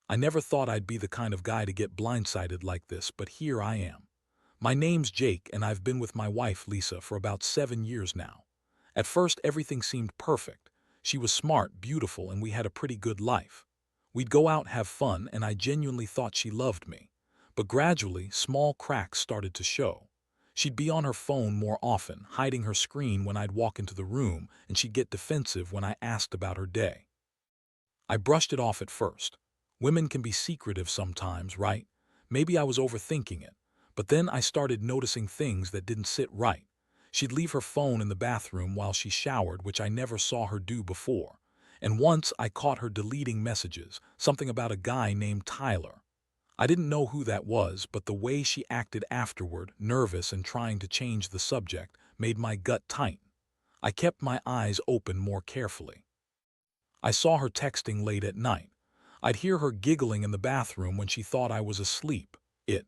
I never thought I'd be the kind of guy to get blindsided like this, but here I am. My name's Jake, and I've been with my wife, Lisa, for about 7 years now. At first, everything seemed perfect. She was smart, beautiful, and we had a pretty good life. We'd go out, have fun, and I genuinely thought she loved me. But gradually, small cracks started to show. She'd be on her phone more often, hiding her screen when I'd walk into the room, and she'd get defensive when I asked about her day. I brushed it off at first. Women can be secretive sometimes, right? Maybe I was overthinking it. But then I started noticing things that didn't sit right. She'd leave her phone in the bathroom while she showered, which I never saw her do before. And once I caught her deleting messages, something about a guy named Tyler. I didn't know who that was, but the way she acted afterward, nervous and trying to change the subject, made my gut tighten. I kept my eyes open more carefully. I saw her texting late at night. I'd hear her giggling in the bathroom when she thought I was asleep. It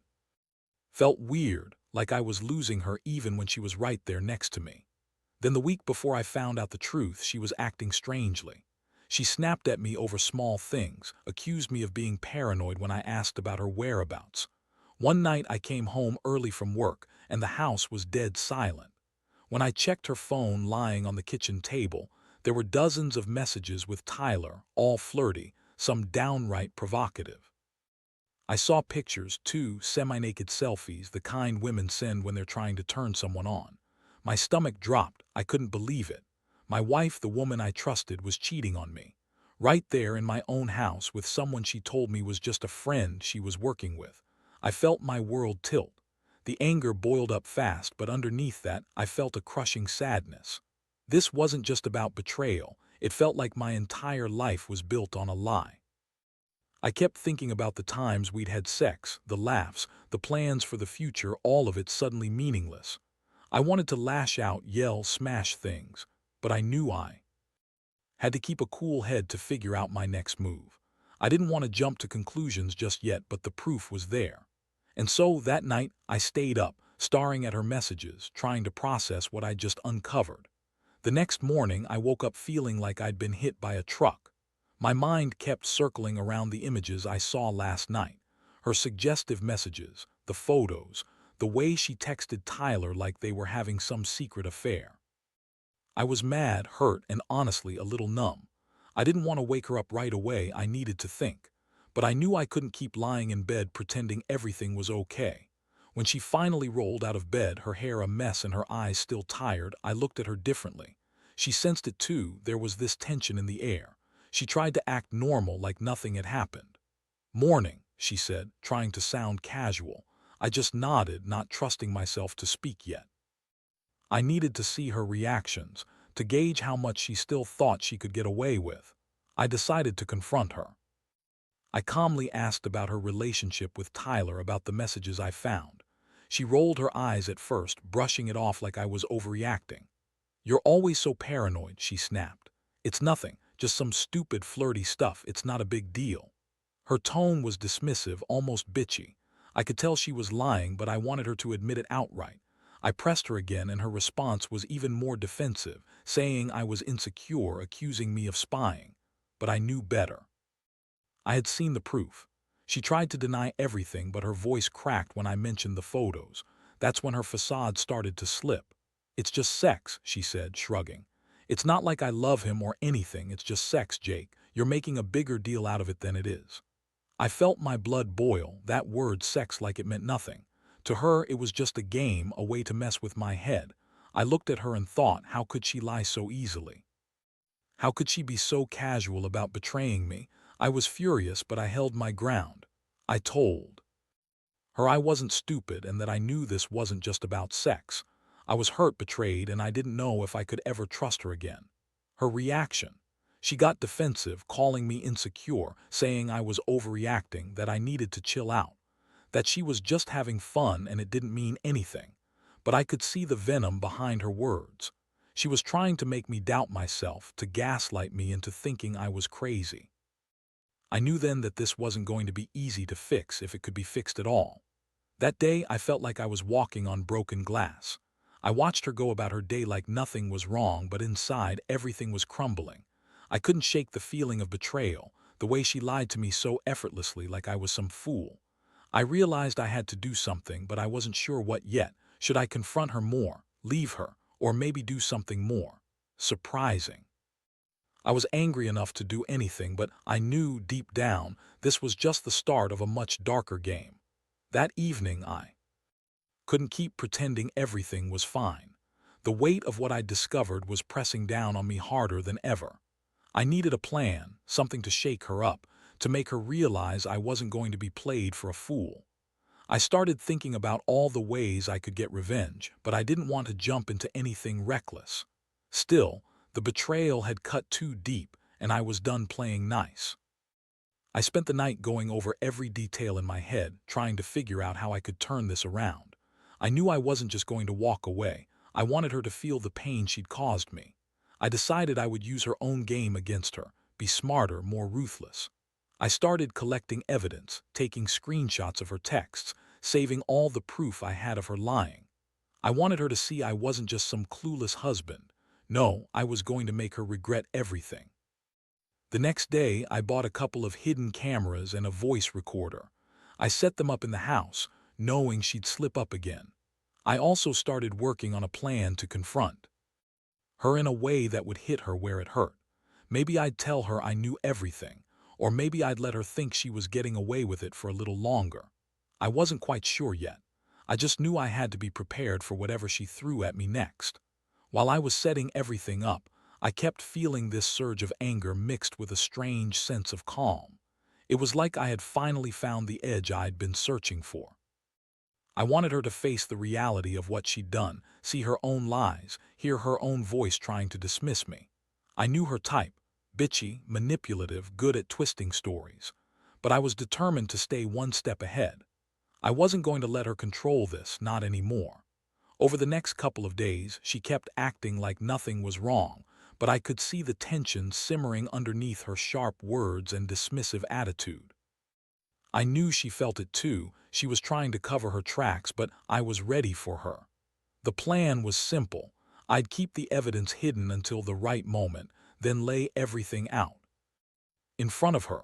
felt weird, like I was losing her even when she was right there next to me. Then the week before I found out the truth, she was acting strangely. She snapped at me over small things, accused me of being paranoid when I asked about her whereabouts. One night I came home early from work, and the house was dead silent. When I checked her phone lying on the kitchen table, there were dozens of messages with Tyler, all flirty, some downright provocative. I saw pictures, too, semi-naked selfies, the kind women send when they're trying to turn someone on. My stomach dropped. I couldn't believe it. My wife, the woman I trusted, was cheating on me. Right there in my own house with someone she told me was just a friend she was working with. I felt my world tilt. The anger boiled up fast, but underneath that, I felt a crushing sadness. This wasn't just about betrayal. It felt like my entire life was built on a lie. I kept thinking about the times we'd had sex, the laughs, the plans for the future, all of it suddenly meaningless. I wanted to lash out, yell, smash things, but I knew I had to keep a cool head to figure out my next move. I didn't want to jump to conclusions just yet, but the proof was there. And so that night, I stayed up, staring at her messages, trying to process what I'd just uncovered. The next morning, I woke up feeling like I'd been hit by a truck. My mind kept circling around the images I saw last night. Her suggestive messages, the photos, the way she texted Tyler like they were having some secret affair. I was mad, hurt, and honestly a little numb. I didn't want to wake her up right away. I needed to think. But I knew I couldn't keep lying in bed pretending everything was okay. When she finally rolled out of bed, her hair a mess and her eyes still tired, I looked at her differently. She sensed it too. There was this tension in the air. She tried to act normal, like nothing had happened. "Morning," she said, trying to sound casual. I just nodded, not trusting myself to speak yet. I needed to see her reactions, to gauge how much she still thought she could get away with. I decided to confront her. I calmly asked about her relationship with Tyler, about the messages I found. She rolled her eyes at first, brushing it off like I was overreacting. "You're always so paranoid," she snapped. "It's nothing, just some stupid flirty stuff. It's not a big deal." Her tone was dismissive, almost bitchy. I could tell she was lying, but I wanted her to admit it outright. I pressed her again, and her response was even more defensive, saying I was insecure, accusing me of spying. But I knew better. I had seen the proof. She tried to deny everything, but her voice cracked when I mentioned the photos. That's when her facade started to slip. "It's just sex," she said, shrugging. "It's not like I love him or anything. It's just sex, Jake. You're making a bigger deal out of it than it is." I felt my blood boil, that word sex, like it meant nothing. To her, it was just a game, a way to mess with my head. I looked at her and thought, how could she lie so easily? How could she be so casual about betraying me? I was furious, but I held my ground. I told her I wasn't stupid and that I knew this wasn't just about sex. I was hurt, betrayed, and I didn't know if I could ever trust her again. Her reaction. She got defensive, calling me insecure, saying I was overreacting, that I needed to chill out, that she was just having fun and it didn't mean anything. But I could see the venom behind her words. She was trying to make me doubt myself, to gaslight me into thinking I was crazy. I knew then that this wasn't going to be easy to fix, if it could be fixed at all. That day, I felt like I was walking on broken glass. I watched her go about her day like nothing was wrong, but inside everything was crumbling. I couldn't shake the feeling of betrayal, the way she lied to me so effortlessly like I was some fool. I realized I had to do something, but I wasn't sure what yet. Should I confront her more, leave her, or maybe do something more surprising? I was angry enough to do anything, but I knew deep down this was just the start of a much darker game. That evening I couldn't keep pretending everything was fine. The weight of what I'd discovered was pressing down on me harder than ever. I needed a plan, something to shake her up, to make her realize I wasn't going to be played for a fool. I started thinking about all the ways I could get revenge, but I didn't want to jump into anything reckless. Still, the betrayal had cut too deep, and I was done playing nice. I spent the night going over every detail in my head, trying to figure out how I could turn this around. I knew I wasn't just going to walk away. I wanted her to feel the pain she'd caused me. I decided I would use her own game against her, be smarter, more ruthless. I started collecting evidence, taking screenshots of her texts, saving all the proof I had of her lying. I wanted her to see I wasn't just some clueless husband. No, I was going to make her regret everything. The next day, I bought a couple of hidden cameras and a voice recorder. I set them up in the house, knowing she'd slip up again. I also started working on a plan to confront her in a way that would hit her where it hurt. Maybe I'd tell her I knew everything, or maybe I'd let her think she was getting away with it for a little longer. I wasn't quite sure yet. I just knew I had to be prepared for whatever she threw at me next. While I was setting everything up, I kept feeling this surge of anger mixed with a strange sense of calm. It was like I had finally found the edge I'd been searching for. I wanted her to face the reality of what she'd done, see her own lies, hear her own voice trying to dismiss me. I knew her type, bitchy, manipulative, good at twisting stories. But I was determined to stay one step ahead. I wasn't going to let her control this, not anymore. Over the next couple of days, she kept acting like nothing was wrong, but I could see the tension simmering underneath her sharp words and dismissive attitude. I knew she felt it too. She was trying to cover her tracks, but I was ready for her. The plan was simple. I'd keep the evidence hidden until the right moment, then lay everything out in front of her.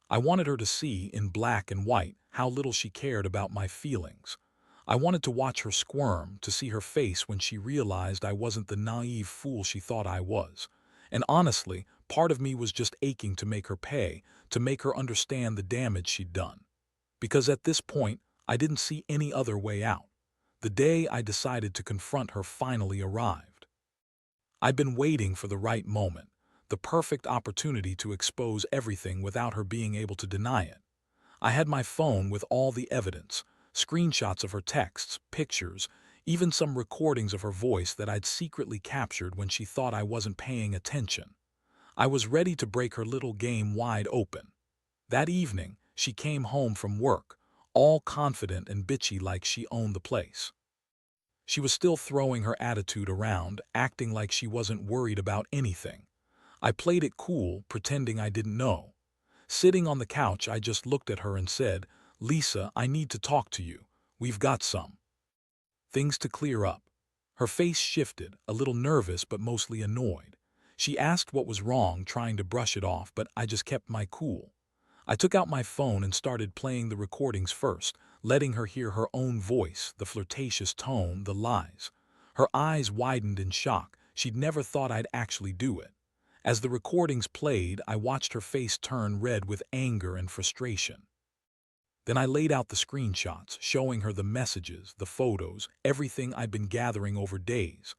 I wanted her to see, in black and white, how little she cared about my feelings. I wanted to watch her squirm, to see her face when she realized I wasn't the naive fool she thought I was. And honestly, part of me was just aching to make her pay, to make her understand the damage she'd done. Because at this point, I didn't see any other way out. The day I decided to confront her finally arrived. I'd been waiting for the right moment, the perfect opportunity to expose everything without her being able to deny it. I had my phone with all the evidence, screenshots of her texts, pictures, even some recordings of her voice that I'd secretly captured when she thought I wasn't paying attention. I was ready to break her little game wide open. That evening, she came home from work, all confident and bitchy like she owned the place. She was still throwing her attitude around, acting like she wasn't worried about anything. I played it cool, pretending I didn't know. Sitting on the couch, I just looked at her and said, "Lisa, I need to talk to you. We've got some things to clear up." Her face shifted, a little nervous but mostly annoyed. She asked what was wrong, trying to brush it off, but I just kept my cool. I took out my phone and started playing the recordings first, letting her hear her own voice, the flirtatious tone, the lies. Her eyes widened in shock. She'd never thought I'd actually do it. As the recordings played, I watched her face turn red with anger and frustration. Then I laid out the screenshots, showing her the messages, the photos, everything I'd been gathering over days.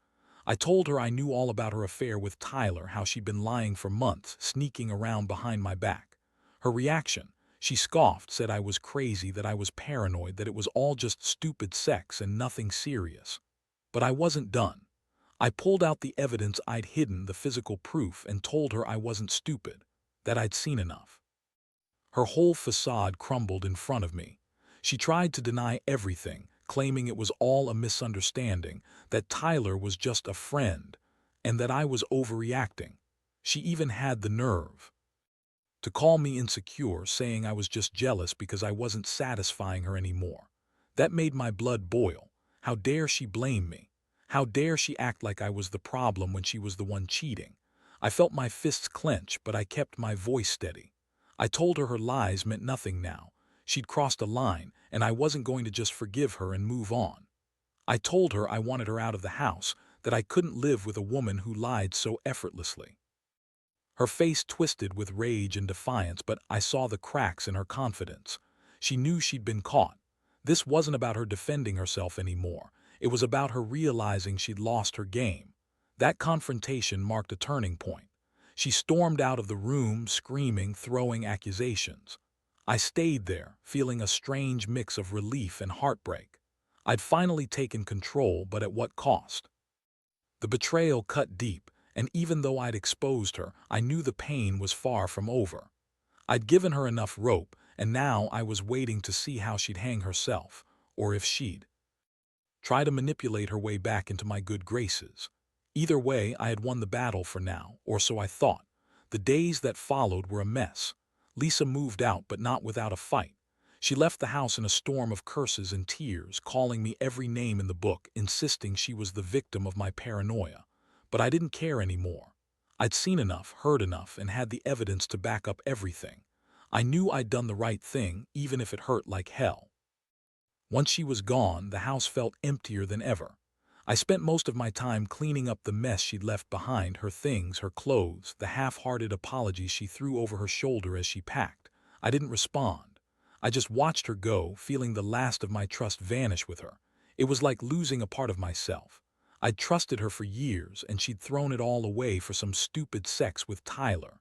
I told her I knew all about her affair with Tyler, how she'd been lying for months, sneaking around behind my back. Her reaction: she scoffed, said I was crazy, that I was paranoid, that it was all just stupid sex and nothing serious. But I wasn't done. I pulled out the evidence I'd hidden, the physical proof, and told her I wasn't stupid, that I'd seen enough. Her whole facade crumbled in front of me. She tried to deny everything, claiming it was all a misunderstanding, that Tyler was just a friend, and that I was overreacting. She even had the nerve to call me insecure, saying I was just jealous because I wasn't satisfying her anymore. That made my blood boil. How dare she blame me? How dare she act like I was the problem when she was the one cheating? I felt my fists clench, but I kept my voice steady. I told her her lies meant nothing now. She'd crossed a line, and I wasn't going to just forgive her and move on. I told her I wanted her out of the house, that I couldn't live with a woman who lied so effortlessly. Her face twisted with rage and defiance, but I saw the cracks in her confidence. She knew she'd been caught. This wasn't about her defending herself anymore. It was about her realizing she'd lost her game. That confrontation marked a turning point. She stormed out of the room, screaming, throwing accusations. I stayed there, feeling a strange mix of relief and heartbreak. I'd finally taken control, but at what cost? The betrayal cut deep, and even though I'd exposed her, I knew the pain was far from over. I'd given her enough rope, and now I was waiting to see how she'd hang herself, or if she'd try to manipulate her way back into my good graces. Either way, I had won the battle for now, or so I thought. The days that followed were a mess. Lisa moved out, but not without a fight. She left the house in a storm of curses and tears, calling me every name in the book, insisting she was the victim of my paranoia. But I didn't care anymore. I'd seen enough, heard enough, and had the evidence to back up everything. I knew I'd done the right thing, even if it hurt like hell. Once she was gone, the house felt emptier than ever. I spent most of my time cleaning up the mess she'd left behind, her things, her clothes, the half-hearted apologies she threw over her shoulder as she packed. I didn't respond. I just watched her go, feeling the last of my trust vanish with her. It was like losing a part of myself. I'd trusted her for years, and she'd thrown it all away for some stupid sex with Tyler.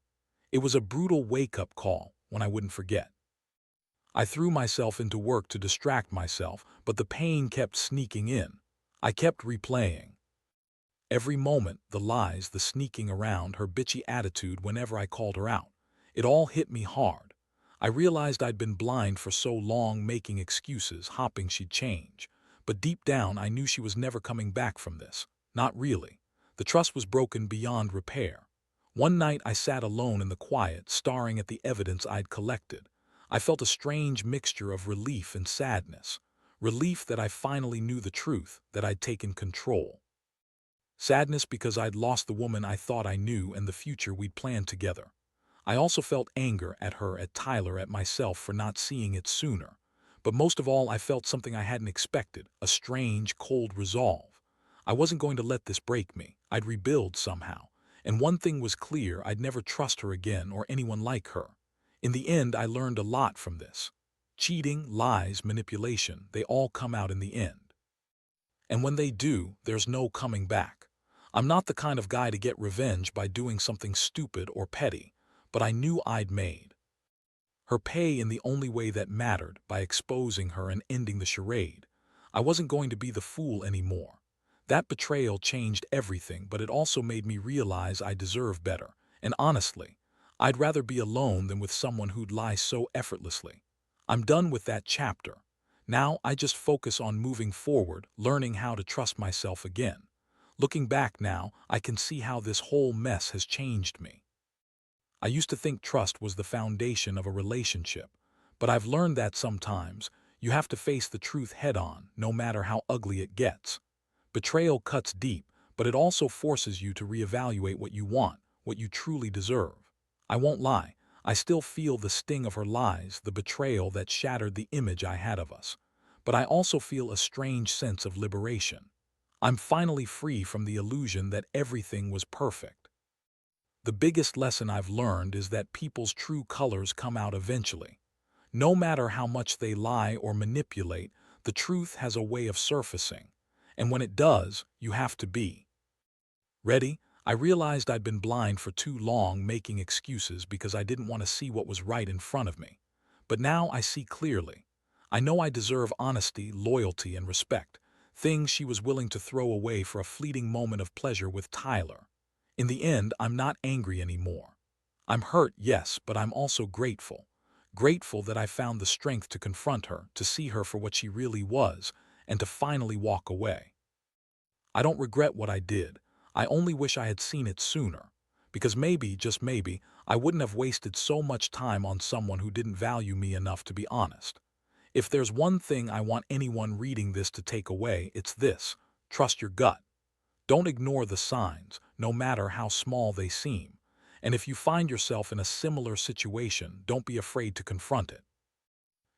It was a brutal wake-up call, one I wouldn't forget. I threw myself into work to distract myself, but the pain kept sneaking in. I kept replaying. Every moment, the lies, the sneaking around, her bitchy attitude whenever I called her out. It all hit me hard. I realized I'd been blind for so long, making excuses, hoping she'd change. But deep down, I knew she was never coming back from this. Not really. The trust was broken beyond repair. One night, I sat alone in the quiet, staring at the evidence I'd collected. I felt a strange mixture of relief and sadness. Relief that I finally knew the truth, that I'd taken control. Sadness because I'd lost the woman I thought I knew and the future we'd planned together. I also felt anger at her, at Tyler, at myself for not seeing it sooner. But most of all, I felt something I hadn't expected, a strange, cold resolve. I wasn't going to let this break me. I'd rebuild somehow. And one thing was clear, I'd never trust her again or anyone like her. In the end, I learned a lot from this. Cheating, lies, manipulation, they all come out in the end. And when they do, there's no coming back. I'm not the kind of guy to get revenge by doing something stupid or petty, but I knew I'd made her pay in the only way that mattered, by exposing her and ending the charade. I wasn't going to be the fool anymore. That betrayal changed everything, but it also made me realize I deserve better. And honestly, I'd rather be alone than with someone who'd lie so effortlessly. I'm done with that chapter. Now I just focus on moving forward, learning how to trust myself again. Looking back now, I can see how this whole mess has changed me. I used to think trust was the foundation of a relationship, but I've learned that sometimes you have to face the truth head-on, no matter how ugly it gets. Betrayal cuts deep, but it also forces you to reevaluate what you want, what you truly deserve. I won't lie, I still feel the sting of her lies, the betrayal that shattered the image I had of us. But I also feel a strange sense of liberation. I'm finally free from the illusion that everything was perfect. The biggest lesson I've learned is that people's true colors come out eventually. No matter how much they lie or manipulate, the truth has a way of surfacing. And when it does, you have to be ready. I realized I'd been blind for too long, making excuses because I didn't want to see what was right in front of me. But now I see clearly. I know I deserve honesty, loyalty, and respect, things she was willing to throw away for a fleeting moment of pleasure with Tyler. In the end, I'm not angry anymore. I'm hurt, yes, but I'm also grateful. Grateful that I found the strength to confront her, to see her for what she really was, and to finally walk away. I don't regret what I did. I only wish I had seen it sooner. Because maybe, just maybe, I wouldn't have wasted so much time on someone who didn't value me enough to be honest. If there's one thing I want anyone reading this to take away, it's this: trust your gut. Don't ignore the signs, no matter how small they seem. And if you find yourself in a similar situation, don't be afraid to confront it.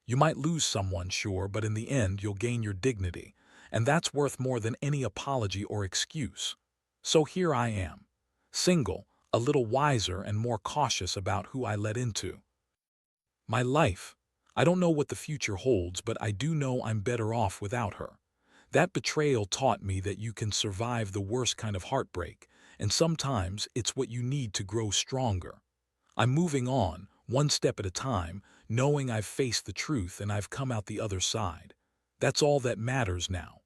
You might lose someone, sure, but in the end you'll gain your dignity, and that's worth more than any apology or excuse. So here I am, single, a little wiser and more cautious about who I let into my life. I don't know what the future holds, but I do know I'm better off without her. That betrayal taught me that you can survive the worst kind of heartbreak, and sometimes it's what you need to grow stronger. I'm moving on, one step at a time, knowing I've faced the truth and I've come out the other side. That's all that matters now.